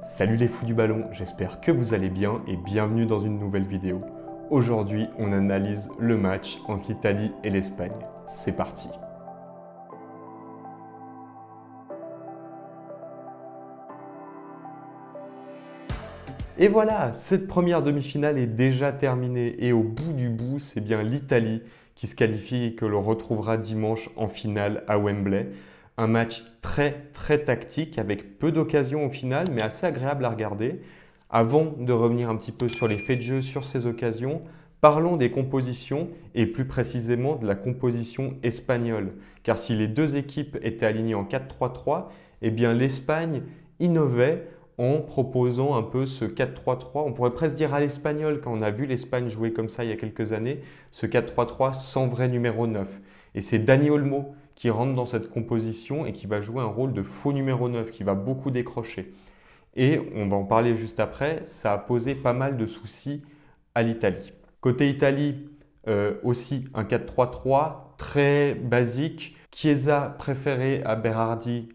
Salut les fous du ballon, j'espère que vous allez bien et bienvenue dans une nouvelle vidéo. Aujourd'hui, on analyse le match entre l'Italie et l'Espagne. C'est parti. Et voilà, cette première demi-finale est déjà terminée et au bout du bout, c'est bien l'Italie qui se qualifie et que l'on retrouvera dimanche en finale à Wembley. Un match très tactique avec peu d'occasions au final, mais assez agréable à regarder. Avant de revenir un petit peu sur les faits de jeu, sur ces occasions, parlons des compositions et plus précisément de la composition espagnole. Car si les deux équipes étaient alignées en 4-3-3, eh bien l'Espagne innovait en proposant un peu ce 4-3-3. On pourrait presque dire à l'espagnol, quand on a vu l'Espagne jouer comme ça il y a quelques années, ce 4-3-3 sans vrai numéro 9. Et c'est Dani Olmo qui rentre dans cette composition et qui va jouer un rôle de faux numéro 9, qui va beaucoup décrocher. Et on va en parler juste après, ça a posé pas mal de soucis à l'Italie. Côté Italie, aussi un 4-3-3 très basique. Chiesa préféré à Berardi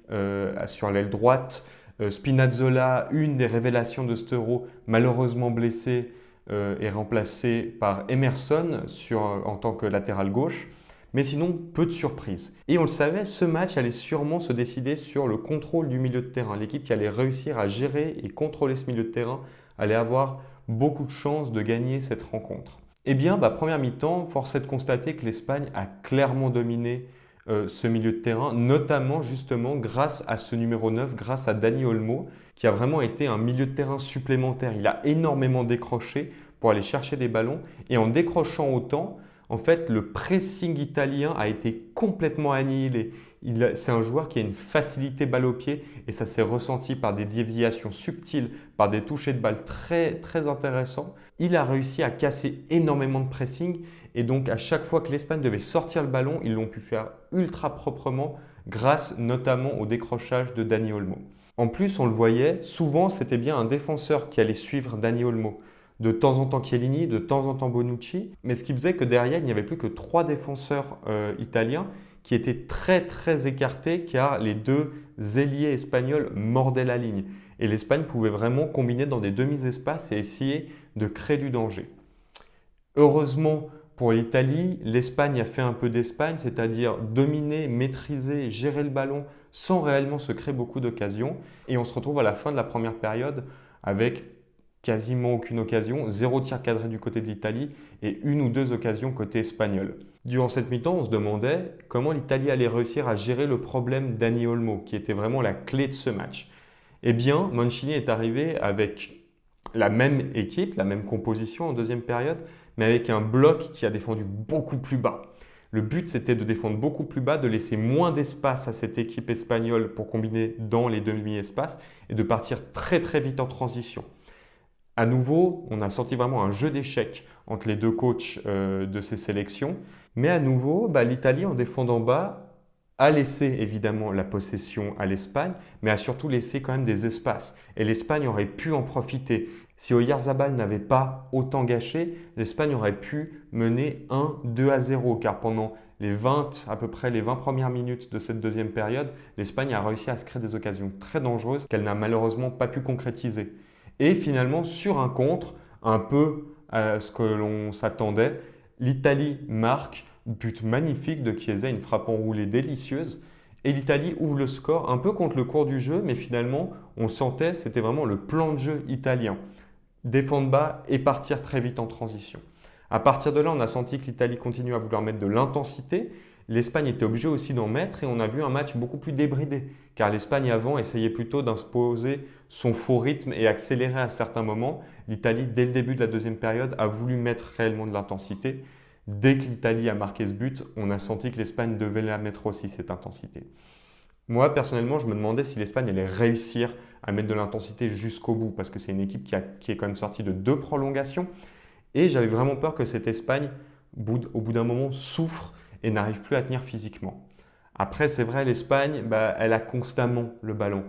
sur l'aile droite. Spinazzola, une des révélations de cet Euro, malheureusement blessé, est remplacé par Emerson en tant que latéral gauche. Mais sinon, peu de surprises. Et on le savait, ce match allait sûrement se décider sur le contrôle du milieu de terrain. L'équipe qui allait réussir à gérer et contrôler ce milieu de terrain allait avoir beaucoup de chances de gagner cette rencontre. Eh bien, première mi-temps, force est de constater que l'Espagne a clairement dominé ce milieu de terrain, notamment justement grâce à ce numéro 9, grâce à Dani Olmo, qui a vraiment été un milieu de terrain supplémentaire. Il a énormément décroché pour aller chercher des ballons et en décrochant autant, en fait, le pressing italien a été complètement annihilé. C'est un joueur qui a une facilité balle au pied et ça s'est ressenti par des déviations subtiles, par des touchés de balle très intéressants. Il a réussi à casser énormément de pressing et donc à chaque fois que l'Espagne devait sortir le ballon, ils l'ont pu faire ultra proprement grâce notamment au décrochage de Dani Olmo. En plus, on le voyait, souvent c'était bien un défenseur qui allait suivre Dani Olmo. De temps en temps Chiellini, de temps en temps Bonucci, mais ce qui faisait que derrière, il n'y avait plus que 3 défenseurs italiens qui étaient très écartés car les deux ailiers espagnols mordaient la ligne. Et l'Espagne pouvait vraiment combiner dans des demi-espaces et essayer de créer du danger. Heureusement pour l'Italie, l'Espagne a fait un peu d'Espagne, c'est-à-dire dominer, maîtriser, gérer le ballon sans réellement se créer beaucoup d'occasions. Et on se retrouve à la fin de la première période avec quasiment aucune occasion, 0 tir cadré du côté de l'Italie et 1 ou 2 occasions côté espagnol. Durant cette mi-temps, on se demandait comment l'Italie allait réussir à gérer le problème Dani Olmo, qui était vraiment la clé de ce match. Eh bien, Mancini est arrivé avec la même équipe, la même composition en deuxième période, mais avec un bloc qui a défendu beaucoup plus bas. Le but, c'était de défendre beaucoup plus bas, de laisser moins d'espace à cette équipe espagnole pour combiner dans les demi-espaces et de partir très vite en transition. À nouveau, on a senti vraiment un jeu d'échecs entre les deux coachs de ces sélections. Mais à nouveau, l'Italie, en défendant bas, a laissé évidemment la possession à l'Espagne, mais a surtout laissé quand même des espaces. Et l'Espagne aurait pu en profiter. Si Oyarzabal n'avait pas autant gâché, l'Espagne aurait pu mener 1-2-0, car pendant à peu près les 20 premières minutes de cette deuxième période, l'Espagne a réussi à se créer des occasions très dangereuses qu'elle n'a malheureusement pas pu concrétiser. Et finalement, sur un contre, un peu à ce que l'on s'attendait, l'Italie marque, but magnifique de Chiesa, une frappe enroulée délicieuse. Et l'Italie ouvre le score un peu contre le cours du jeu, mais finalement, on sentait, c'était vraiment le plan de jeu italien. Défendre bas et partir très vite en transition. À partir de là, on a senti que l'Italie continue à vouloir mettre de l'intensité. L'Espagne était obligée aussi d'en mettre et on a vu un match beaucoup plus débridé, car l'Espagne avant essayait plutôt d'imposer son faux rythme et accélérer à certains moments. L'Italie, dès le début de la deuxième période, a voulu mettre réellement de l'intensité. Dès que l'Italie a marqué ce but, on a senti que l'Espagne devait la mettre aussi, cette intensité. Moi, personnellement, je me demandais si l'Espagne allait réussir à mettre de l'intensité jusqu'au bout, parce que c'est une équipe qui est quand même sortie de 2 prolongations. Et j'avais vraiment peur que cette Espagne, au bout d'un moment, souffre et n'arrive plus à tenir physiquement. Après, c'est vrai, l'Espagne, elle a constamment le ballon.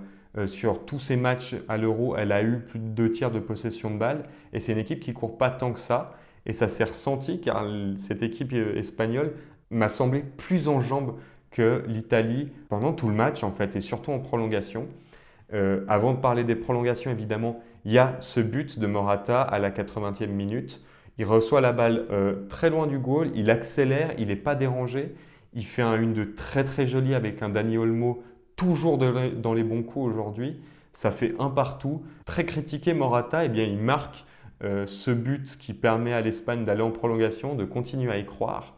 Sur tous ses matchs à l'Euro, elle a eu plus de 2 tiers de possession de balle et c'est une équipe qui ne court pas tant que ça. Et ça s'est ressenti car cette équipe espagnole m'a semblé plus en jambes que l'Italie pendant tout le match en fait et surtout en prolongation. Avant de parler des prolongations, évidemment, il y a ce but de Morata à la 80e minute. Il reçoit la balle très loin du goal, il accélère, il n'est pas dérangé. Il fait un 1-2 très très joli avec un Dani Olmo toujours dans les bons coups aujourd'hui. Ça fait un partout. Très critiqué Morata, eh bien, il marque ce but qui permet à l'Espagne d'aller en prolongation, de continuer à y croire.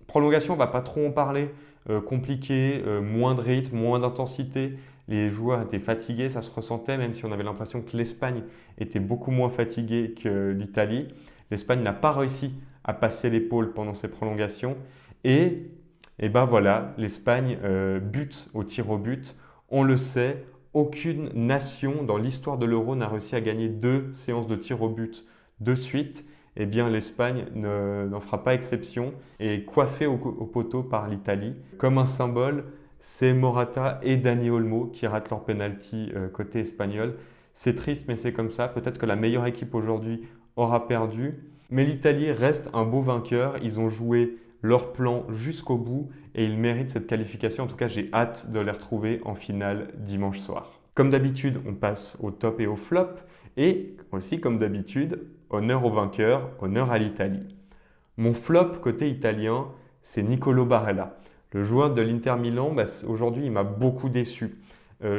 Prolongation, on ne va pas trop en parler. Compliqué, moins de rythme, moins d'intensité. Les joueurs étaient fatigués, ça se ressentait, même si on avait l'impression que l'Espagne était beaucoup moins fatiguée que l'Italie. L'Espagne n'a pas réussi à passer l'épaule pendant ces prolongations. Et ben voilà, l'Espagne bute au tir au but. On le sait, aucune nation dans l'histoire de l'Euro n'a réussi à gagner 2 séances de tir au but de suite. Eh bien, l'Espagne n'en fera pas exception et est coiffée au poteau par l'Italie. Comme un symbole, c'est Morata et Dani Olmo qui ratent leur penalty côté espagnol. C'est triste, mais c'est comme ça. Peut-être que la meilleure équipe aujourd'hui aura perdu. Mais l'Italie reste un beau vainqueur. Ils ont joué leur plan jusqu'au bout et ils méritent cette qualification. En tout cas, j'ai hâte de les retrouver en finale dimanche soir. Comme d'habitude, on passe au top et au flop. Et aussi, comme d'habitude, honneur au vainqueur, honneur à l'Italie. Mon flop côté italien, c'est Nicolo Barella. Le joueur de l'Inter Milan, aujourd'hui, il m'a beaucoup déçu.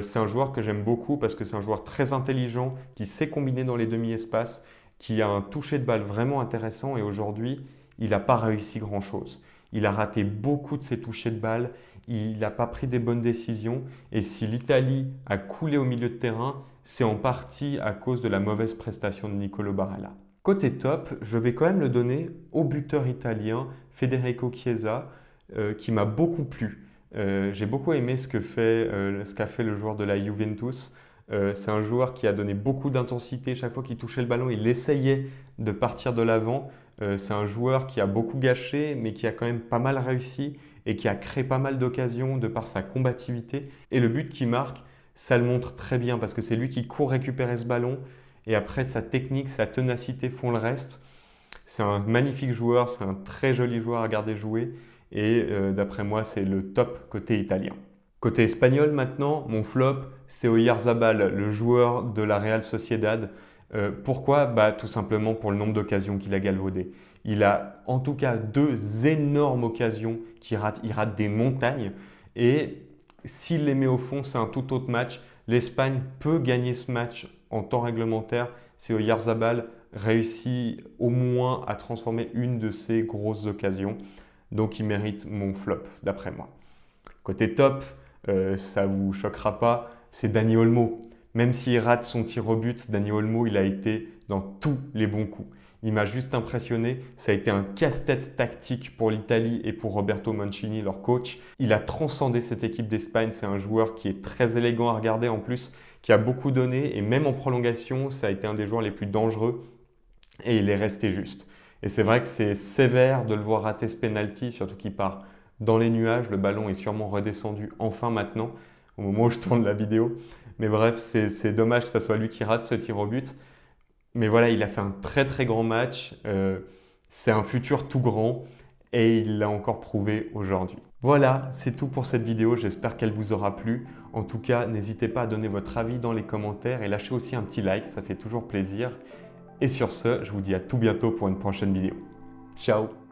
C'est un joueur que j'aime beaucoup parce que c'est un joueur très intelligent, qui sait combiner dans les demi-espaces, qui a un toucher de balle vraiment intéressant et aujourd'hui, il n'a pas réussi grand-chose. Il a raté beaucoup de ses touchés de balle, il n'a pas pris des bonnes décisions et si l'Italie a coulé au milieu de terrain, c'est en partie à cause de la mauvaise prestation de Nicolo Barella. Côté top, je vais quand même le donner au buteur italien Federico Chiesa qui m'a beaucoup plu. J'ai beaucoup aimé ce qu'a fait le joueur de la Juventus. C'est un joueur qui a donné beaucoup d'intensité. Chaque fois qu'il touchait le ballon, il essayait de partir de l'avant. C'est un joueur qui a beaucoup gâché, mais qui a quand même pas mal réussi et qui a créé pas mal d'occasions de par sa combativité. Et le but qu'il marque, ça le montre très bien parce que c'est lui qui court récupérer ce ballon et après sa technique, sa ténacité font le reste. C'est un magnifique joueur, c'est un très joli joueur à regarder jouer et d'après moi, c'est le top côté italien. Côté espagnol maintenant, mon flop, c'est Oyarzabal, le joueur de la Real Sociedad. Pourquoi? Tout simplement pour le nombre d'occasions qu'il a galvaudées. Il a en tout cas 2 énormes occasions qu'il rate. Il rate des montagnes et s'il les met au fond, c'est un tout autre match. L'Espagne peut gagner ce match en temps réglementaire si Oyarzabal réussit au moins à transformer une de ces grosses occasions. Donc il mérite mon flop d'après moi. Côté top, ça ne vous choquera pas, c'est Dani Olmo. Même s'il rate son tir au but, Dani Olmo, il a été dans tous les bons coups. Il m'a juste impressionné. Ça a été un casse-tête tactique pour l'Italie et pour Roberto Mancini, leur coach. Il a transcendé cette équipe d'Espagne. C'est un joueur qui est très élégant à regarder en plus, qui a beaucoup donné. Et même en prolongation, ça a été un des joueurs les plus dangereux. Et il est resté juste. Et c'est vrai que c'est sévère de le voir rater ce penalty, surtout qu'il part dans les nuages. Le ballon est sûrement redescendu enfin maintenant, au moment où je tourne la vidéo. Mais bref, c'est dommage que ce soit lui qui rate ce tir au but. Mais voilà, il a fait un très très grand match. C'est un futur tout grand et il l'a encore prouvé aujourd'hui. Voilà, c'est tout pour cette vidéo. J'espère qu'elle vous aura plu. En tout cas, n'hésitez pas à donner votre avis dans les commentaires et lâchez aussi un petit like, ça fait toujours plaisir. Et sur ce, je vous dis à tout bientôt pour une prochaine vidéo. Ciao!